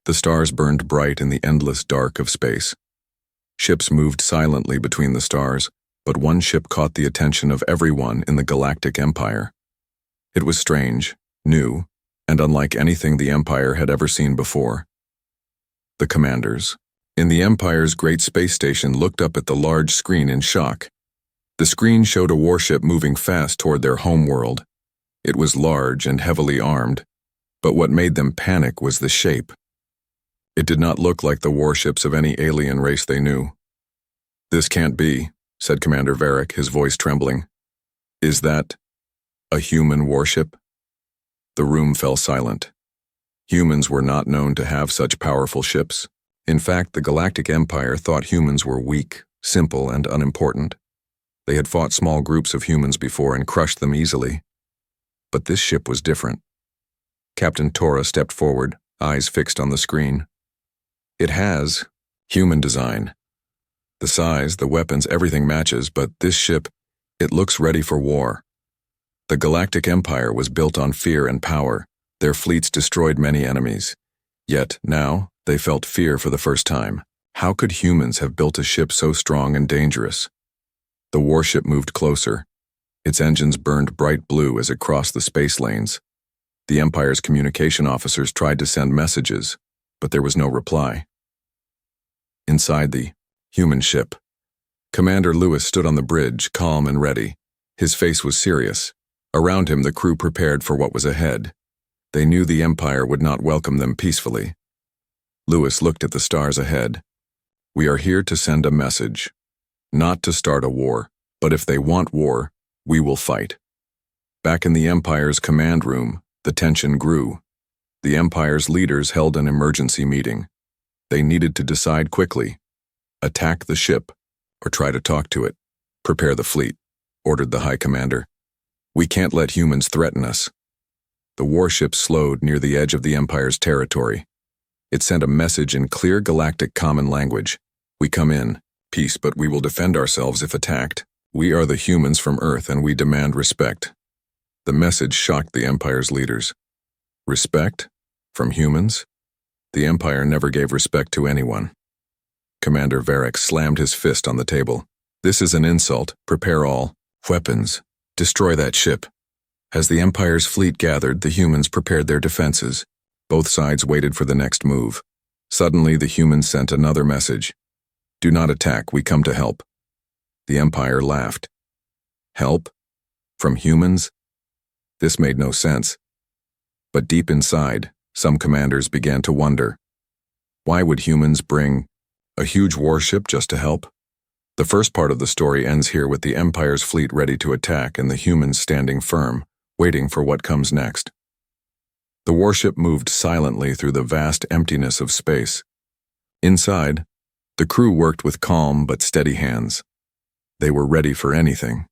The stars burned bright in the endless dark of space. Ships moved silently between the stars, but one ship caught the attention of everyone in the Galactic Empire. It was strange, new, and unlike anything the Empire had ever seen before. The commanders in the Empire's great space station looked up at the large screen in shock. The screen showed a warship moving fast toward their homeworld. It was large and heavily armed, but what made them panic was the shape. It did not look like the warships of any alien race they knew. "This can't be," said Commander Varric, his voice trembling. "Is that a human warship?" The room fell silent. Humans were not known to have such powerful ships. In fact, the Galactic Empire thought humans were weak, simple, and unimportant. They had fought small groups of humans before and crushed them easily. But this ship was different. Captain Tora stepped forward, eyes fixed on the screen. "It has human design. The size, the weapons, everything matches, but this ship, it looks ready for war." The Galactic Empire was built on fear and power. Their fleets destroyed many enemies. Yet, now, they felt fear for the first time. How could humans have built a ship so strong and dangerous? The warship moved closer. Its engines burned bright blue as it crossed the space lanes. The Empire's communication officers tried to send messages, but there was no reply. Inside the human ship, Commander Lewis stood on the bridge, calm and ready. His face was serious. Around him, the crew prepared for what was ahead. They knew the Empire would not welcome them peacefully. Lewis looked at the stars ahead. "We are here to send a message. Not to start a war, but if they want war, we will fight." Back in the Empire's command room, the tension grew. The Empire's leaders held an emergency meeting. They needed to decide quickly. "Attack the ship, or try to talk to it. Prepare the fleet," ordered the High Commander. "We can't let humans threaten us." The warship slowed near the edge of the Empire's territory. It sent a message in clear galactic common language. "We come in, peace, but we will defend ourselves if attacked. We are the humans from Earth and we demand respect." The message shocked the Empire's leaders. Respect? From humans? The Empire never gave respect to anyone. Commander Varric slammed his fist on the table. "This is an insult. Prepare all weapons. Destroy that ship." As the Empire's fleet gathered, the humans prepared their defenses. Both sides waited for the next move. Suddenly, the humans sent another message. "Do not attack, we come to help." The Empire laughed. Help? From humans? This made no sense. But deep inside, some commanders began to wonder. Why would humans bring a huge warship just to help? The first part of the story ends here with the Empire's fleet ready to attack and the humans standing firm, waiting for what comes next. The warship moved silently through the vast emptiness of space. Inside, the crew worked with calm but steady hands. They were ready for anything.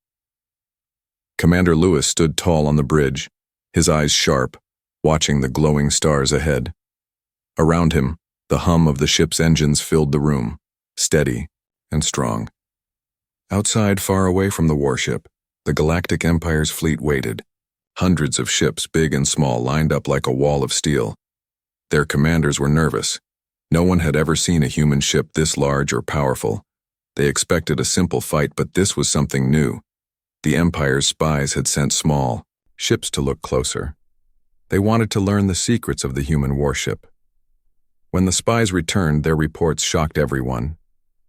Commander Lewis stood tall on the bridge, his eyes sharp, watching the glowing stars ahead. Around him, the hum of the ship's engines filled the room, steady and strong. Outside, far away from the warship, the Galactic Empire's fleet waited. Hundreds of ships, big and small, lined up like a wall of steel. Their commanders were nervous. No one had ever seen a human ship this large or powerful. They expected a simple fight, but this was something new. The Empire's spies had sent small ships to look closer. They wanted to learn the secrets of the human warship. When the spies returned, their reports shocked everyone.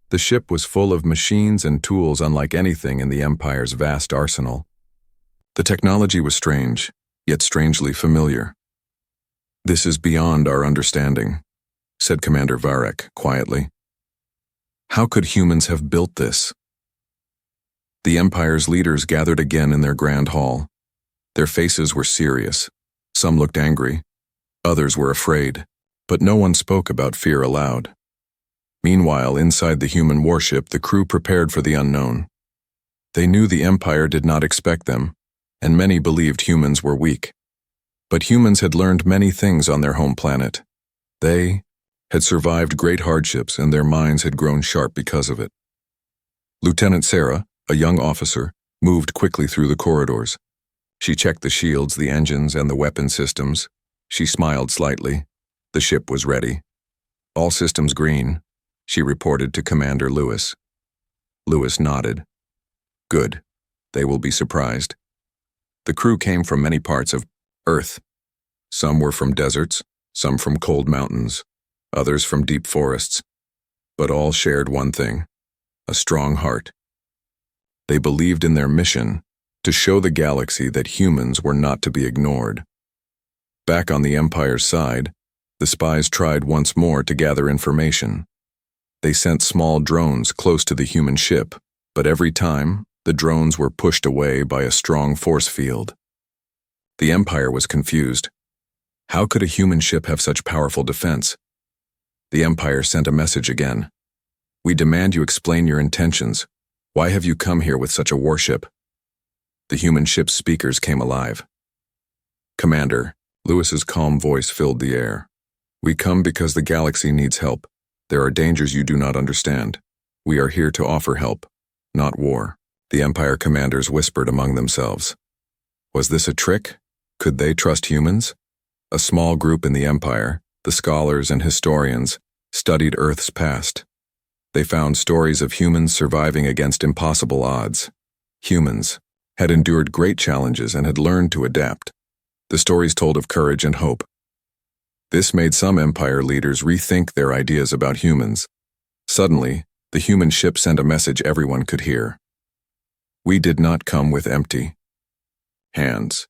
The ship was full of machines and tools unlike anything in the Empire's vast arsenal. The technology was strange, yet strangely familiar. "This is beyond our understanding," said Commander Varric quietly. "How could humans have built this?" The Empire's leaders gathered again in their grand hall. Their faces were serious. Some looked angry. Others were afraid. But no one spoke about fear aloud. Meanwhile, inside the human warship, the crew prepared for the unknown. They knew the Empire did not expect them, and many believed humans were weak. But humans had learned many things on their home planet. They had survived great hardships, and their minds had grown sharp because of it. Lieutenant Sarah, a young officer, moved quickly through the corridors. She checked the shields, the engines, and the weapon systems. She smiled slightly. The ship was ready. All systems green, she reported to Commander Lewis. Lewis nodded. Good. They will be surprised. The crew came from many parts of Earth. Some were from deserts, some from cold mountains, others from deep forests. But all shared one thing: a strong heart. They believed in their mission to show the galaxy that humans were not to be ignored. Back on the Empire's side, the spies tried once more to gather information. They sent small drones close to the human ship, but every time, the drones were pushed away by a strong force field. The Empire was confused. How could a human ship have such powerful defense? The Empire sent a message again. We demand you explain your intentions. Why have you come here with such a warship? The human ship's speakers came alive. Commander, Lewis's calm voice filled the air. We come because the galaxy needs help. There are dangers you do not understand. We are here to offer help, not war. The Empire commanders whispered among themselves. Was this a trick? Could they trust humans? A small group in the Empire, the scholars and historians, studied Earth's past. They found stories of humans surviving against impossible odds. Humans had endured great challenges and had learned to adapt. The stories told of courage and hope. This made some Empire leaders rethink their ideas about humans. Suddenly, the human ship sent a message everyone could hear. We did not come with empty hands.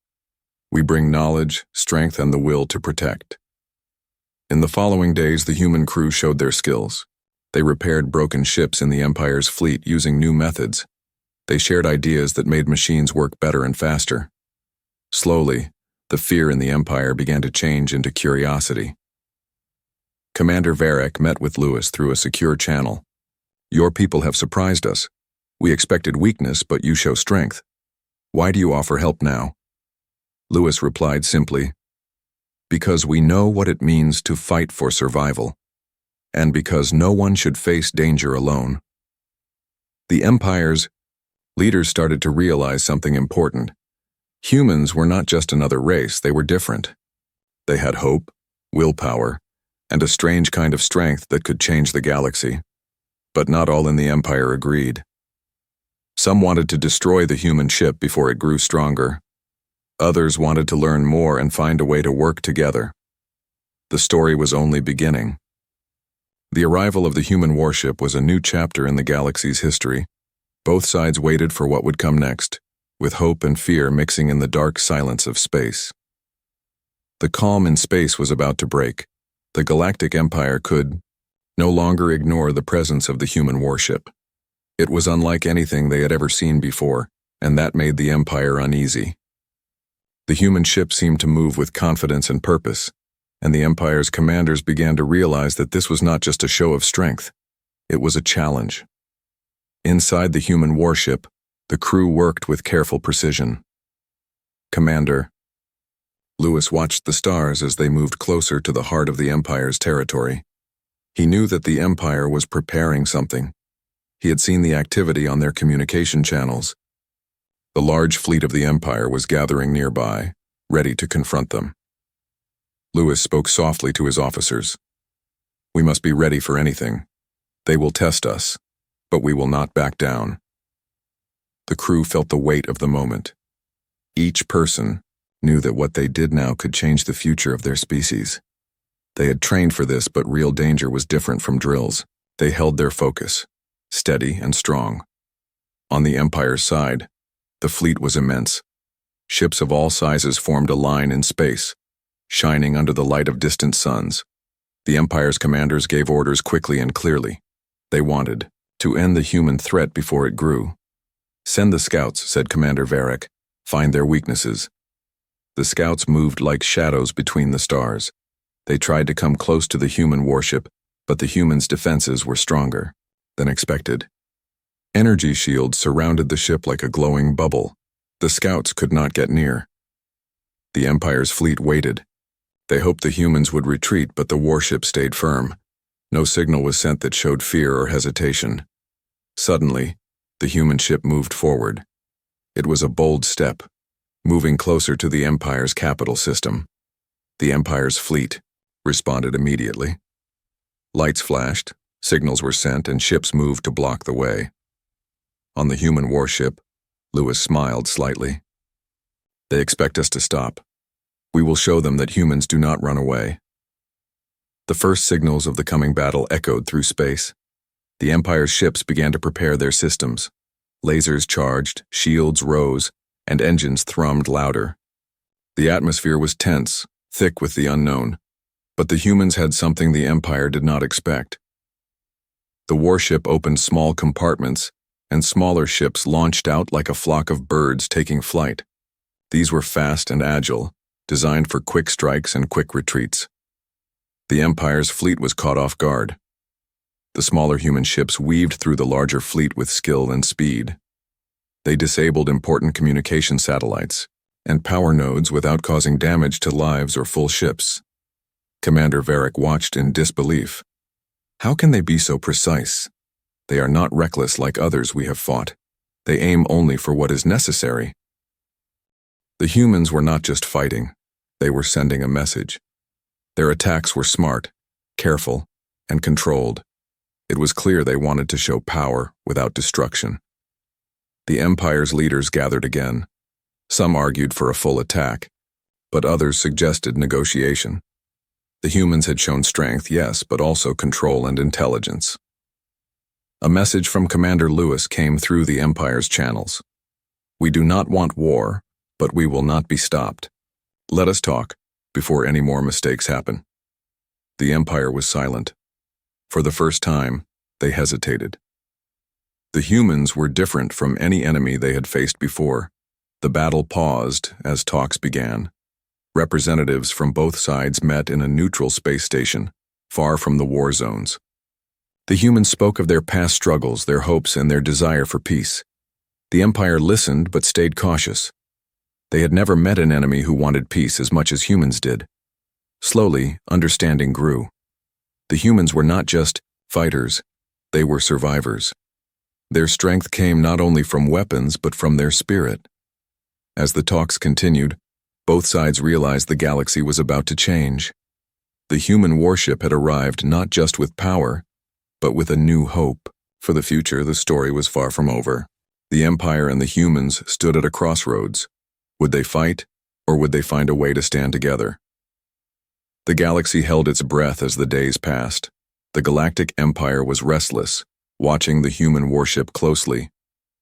We bring knowledge, strength, and the will to protect. In the following days, the human crew showed their skills. They repaired broken ships in the Empire's fleet using new methods. They shared ideas that made machines work better and faster. Slowly, the fear in the Empire began to change into curiosity. Commander Varric met with Lewis through a secure channel. Your people have surprised us. We expected weakness, but you show strength. Why do you offer help now? Lewis replied simply, because we know what it means to fight for survival, and because no one should face danger alone. The Empire's leaders started to realize something important. Humans were not just another race, they were different. They had hope, willpower, and a strange kind of strength that could change the galaxy. But not all in the Empire agreed. Some wanted to destroy the human ship before it grew stronger. Others wanted to learn more and find a way to work together. The story was only beginning. The arrival of the human warship was a new chapter in the galaxy's history. Both sides waited for what would come next, with hope and fear mixing in the dark silence of space. The calm in space was about to break. The Galactic Empire could no longer ignore the presence of the human warship. It was unlike anything they had ever seen before, and that made the Empire uneasy. The human ship seemed to move with confidence and purpose, and the Empire's commanders began to realize that this was not just a show of strength. It was a challenge. Inside the human warship, the crew worked with careful precision. Commander. Lewis watched the stars as they moved closer to the heart of the Empire's territory. He knew that the Empire was preparing something. He had seen the activity on their communication channels. The large fleet of the Empire was gathering nearby, ready to confront them. Lewis spoke softly to his officers. We must be ready for anything. They will test us, but we will not back down. The crew felt the weight of the moment. Each person knew that what they did now could change the future of their species. They had trained for this, but real danger was different from drills. They held their focus, steady and strong. On the Empire's side, the fleet was immense. Ships of all sizes formed a line in space, shining under the light of distant suns. The Empire's commanders gave orders quickly and clearly. They wanted to end the human threat before it grew. Send the scouts, said Commander Varric. Find their weaknesses. The scouts moved like shadows between the stars. They tried to come close to the human warship, but the humans' defenses were stronger than expected. Energy shields surrounded the ship like a glowing bubble. The scouts could not get near. The Empire's fleet waited. They hoped the humans would retreat, but the warship stayed firm. No signal was sent that showed fear or hesitation. Suddenly, the human ship moved forward. It was a bold step, moving closer to the Empire's capital system. The Empire's fleet responded immediately. Lights flashed, signals were sent, and ships moved to block the way. On the human warship, Lewis smiled slightly. They expect us to stop. We will show them that humans do not run away. The first signals of the coming battle echoed through space. The Empire's ships began to prepare their systems. Lasers charged, shields rose, and engines thrummed louder. The atmosphere was tense, thick with the unknown, but the humans had something the Empire did not expect. The warship opened small compartments, and smaller ships launched out like a flock of birds taking flight. These were fast and agile, designed for quick strikes and quick retreats. The Empire's fleet was caught off guard. The smaller human ships weaved through the larger fleet with skill and speed. They disabled important communication satellites and power nodes without causing damage to lives or full ships. Commander Varric watched in disbelief. How can they be so precise? They are not reckless like others we have fought. They aim only for what is necessary. The humans were not just fighting, they were sending a message. Their attacks were smart, careful, and controlled. It was clear they wanted to show power without destruction. The Empire's leaders gathered again. Some argued for a full attack, but others suggested negotiation. The humans had shown strength, yes, but also control and intelligence. A message from Commander Lewis came through the Empire's channels. We do not want war, but we will not be stopped. Let us talk before any more mistakes happen. The Empire was silent. For the first time, they hesitated. The humans were different from any enemy they had faced before. The battle paused as talks began. Representatives from both sides met in a neutral space station, far from the war zones. The humans spoke of their past struggles, their hopes, and their desire for peace. The Empire listened but stayed cautious. They had never met an enemy who wanted peace as much as humans did. Slowly, understanding grew. The humans were not just fighters, they were survivors. Their strength came not only from weapons but from their spirit. As the talks continued, both sides realized the galaxy was about to change. The human warship had arrived not just with power, but with a new hope. For the future, the story was far from over. The Empire and the humans stood at a crossroads. Would they fight, or would they find a way to stand together? The galaxy held its breath as the days passed. The Galactic Empire was restless, watching the human warship closely.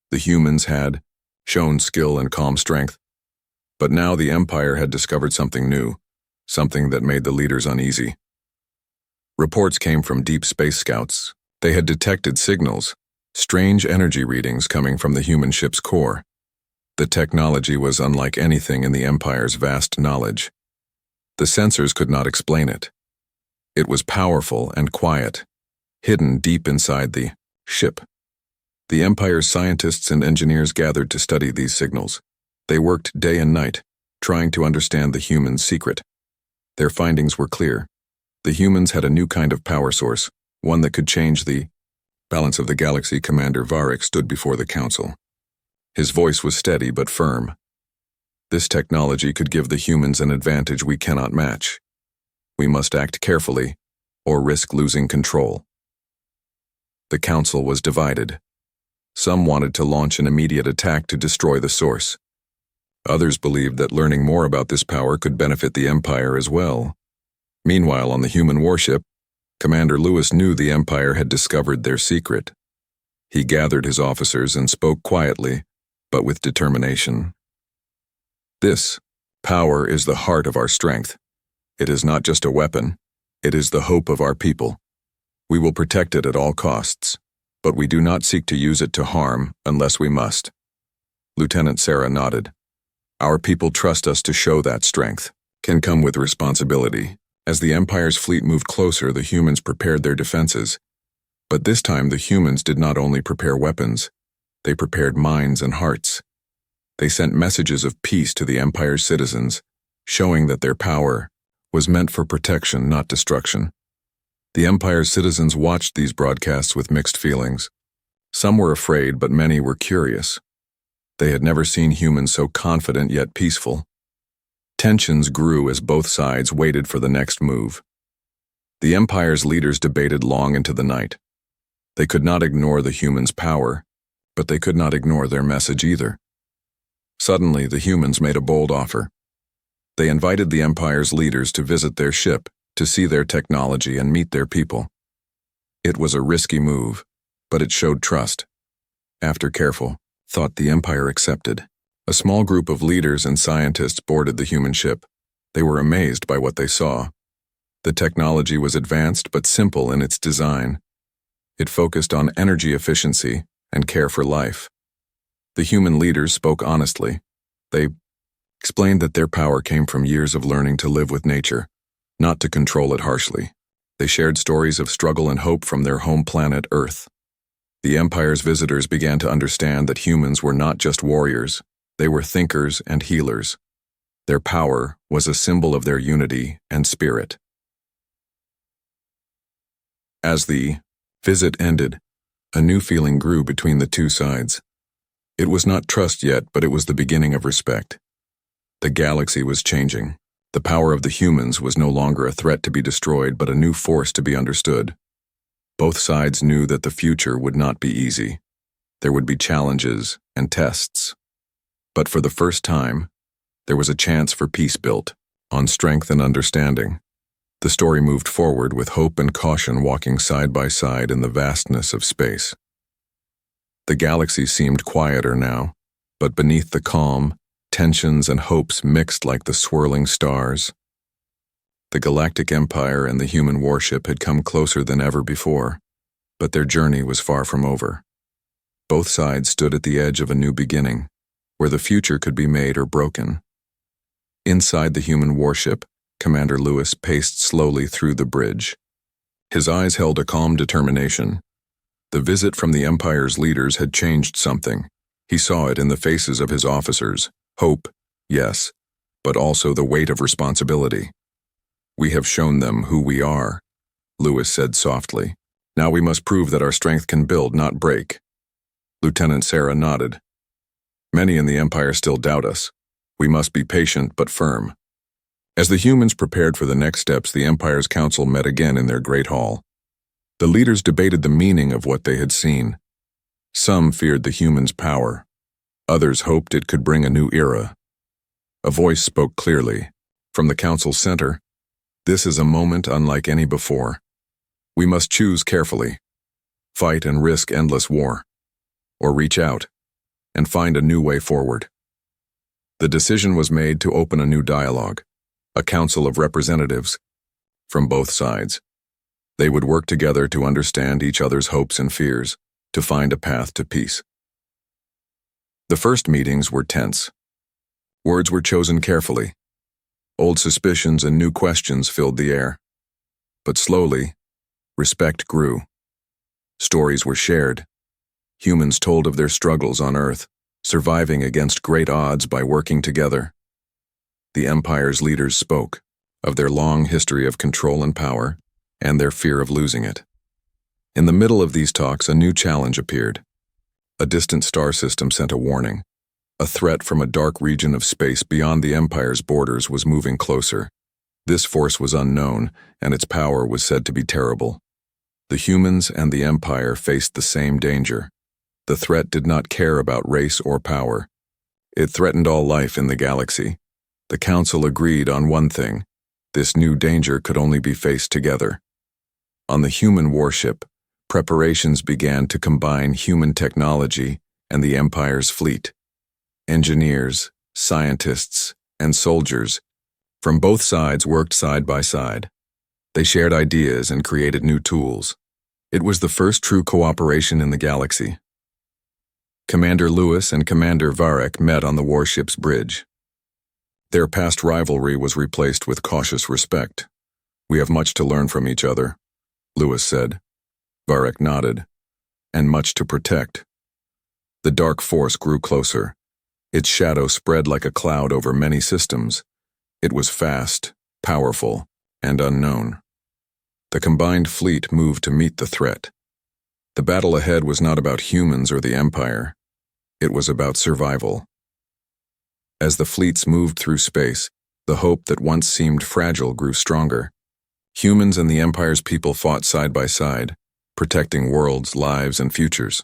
The humans had shown skill and calm strength. But now the Empire had discovered something new, something that made the leaders uneasy. Reports came from deep space scouts. They had detected signals, strange energy readings coming from the human ship's core. The technology was unlike anything in the Empire's vast knowledge. The sensors could not explain it. It was powerful and quiet, hidden deep inside the ship. The Empire's scientists and engineers gathered to study these signals. They worked day and night, trying to understand the humans' secret. Their findings were clear. The humans had a new kind of power source, one that could change the balance of the galaxy. Commander Varric stood before the council. His voice was steady but firm. This technology could give the humans an advantage we cannot match. We must act carefully, or risk losing control. The council was divided. Some wanted to launch an immediate attack to destroy the source. Others believed that learning more about this power could benefit the Empire as well. Meanwhile, on the human warship, Commander Lewis knew the Empire had discovered their secret. He gathered his officers and spoke quietly, but with determination. This power is the heart of our strength. It is not just a weapon, it is the hope of our people. We will protect it at all costs, but we do not seek to use it to harm unless we must. Lieutenant Sarah nodded. Our people trust us to show that strength can come with responsibility. As the Empire's fleet moved closer, the humans prepared their defenses. But this time the humans did not only prepare weapons, they prepared minds and hearts. They sent messages of peace to the Empire's citizens, showing that their power was meant for protection, not destruction. The Empire's citizens watched these broadcasts with mixed feelings. Some were afraid, but many were curious. They had never seen humans so confident yet peaceful. Tensions grew as both sides waited for the next move. The Empire's leaders debated long into the night. They could not ignore the humans' power, but they could not ignore their message either. Suddenly, the humans made a bold offer. They invited the Empire's leaders to visit their ship, to see their technology and meet their people. It was a risky move, but it showed trust. After careful thought, the Empire accepted. A small group of leaders and scientists boarded the human ship. They were amazed by what they saw. The technology was advanced but simple in its design. It focused on energy efficiency and care for life. The human leaders spoke honestly. They explained that their power came from years of learning to live with nature, not to control it harshly. They shared stories of struggle and hope from their home planet, Earth. The Empire's visitors began to understand that humans were not just warriors, they were thinkers and healers. Their power was a symbol of their unity and spirit. As the visit ended, a new feeling grew between the two sides. It was not trust yet, but it was the beginning of respect. The galaxy was changing. The power of the humans was no longer a threat to be destroyed, but a new force to be understood. Both sides knew that the future would not be easy. There would be challenges and tests. But for the first time, there was a chance for peace built on strength and understanding. The story moved forward with hope and caution walking side by side in the vastness of space. The galaxy seemed quieter now, but beneath the calm, tensions and hopes mixed like the swirling stars. The Galactic Empire and the human warship had come closer than ever before, but their journey was far from over. Both sides stood at the edge of a new beginning, where the future could be made or broken. Inside the human warship, Commander Lewis paced slowly through the bridge. His eyes held a calm determination. The visit from the Empire's leaders had changed something. He saw it in the faces of his officers. Hope, yes, but also the weight of responsibility. "We have shown them who we are," Lewis said softly. "Now we must prove that our strength can build, not break." Lieutenant Sarah nodded. "Many in the Empire still doubt us. We must be patient but firm." As the humans prepared for the next steps, the Empire's council met again in their great hall. The leaders debated the meaning of what they had seen. Some feared the humans' power. Others hoped it could bring a new era. A voice spoke clearly. From the council center, "This is a moment unlike any before. We must choose carefully. Fight and risk endless war. Or reach out and find a new way forward." The decision was made to open a new dialogue, a council of representatives from both sides. They would work together to understand each other's hopes and fears, to find a path to peace. The first meetings were tense. Words were chosen carefully. Old suspicions and new questions filled the air. But slowly, respect grew. Stories were shared. Humans told of their struggles on Earth, surviving against great odds by working together. The Empire's leaders spoke of their long history of control and power, and their fear of losing it. In the middle of these talks, a new challenge appeared. A distant star system sent a warning. A threat from a dark region of space beyond the Empire's borders was moving closer. This force was unknown, and its power was said to be terrible. The humans and the Empire faced the same danger. The threat did not care about race or power. It threatened all life in the galaxy. The Council agreed on one thing: this new danger could only be faced together. On the human warship, preparations began to combine human technology and the Empire's fleet. Engineers, scientists, and soldiers from both sides worked side by side. They shared ideas and created new tools. It was the first true cooperation in the galaxy. Commander Lewis and Commander Varek met on the warship's bridge. Their past rivalry was replaced with cautious respect. "We have much to learn from each other," Lewis said. Varek nodded. "And much to protect." The dark force grew closer. Its shadow spread like a cloud over many systems. It was fast, powerful, and unknown. The combined fleet moved to meet the threat. The battle ahead was not about humans or the Empire. It was about survival. As the fleets moved through space, the hope that once seemed fragile grew stronger. Humans and the Empire's people fought side by side, protecting worlds, lives, and futures.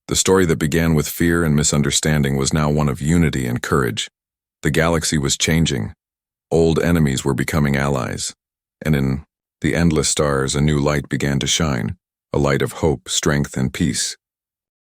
The story that began with fear and misunderstanding was now one of unity and courage. The galaxy was changing. Old enemies were becoming allies. And in the endless stars, a new light began to shine, a light of hope, strength, and peace.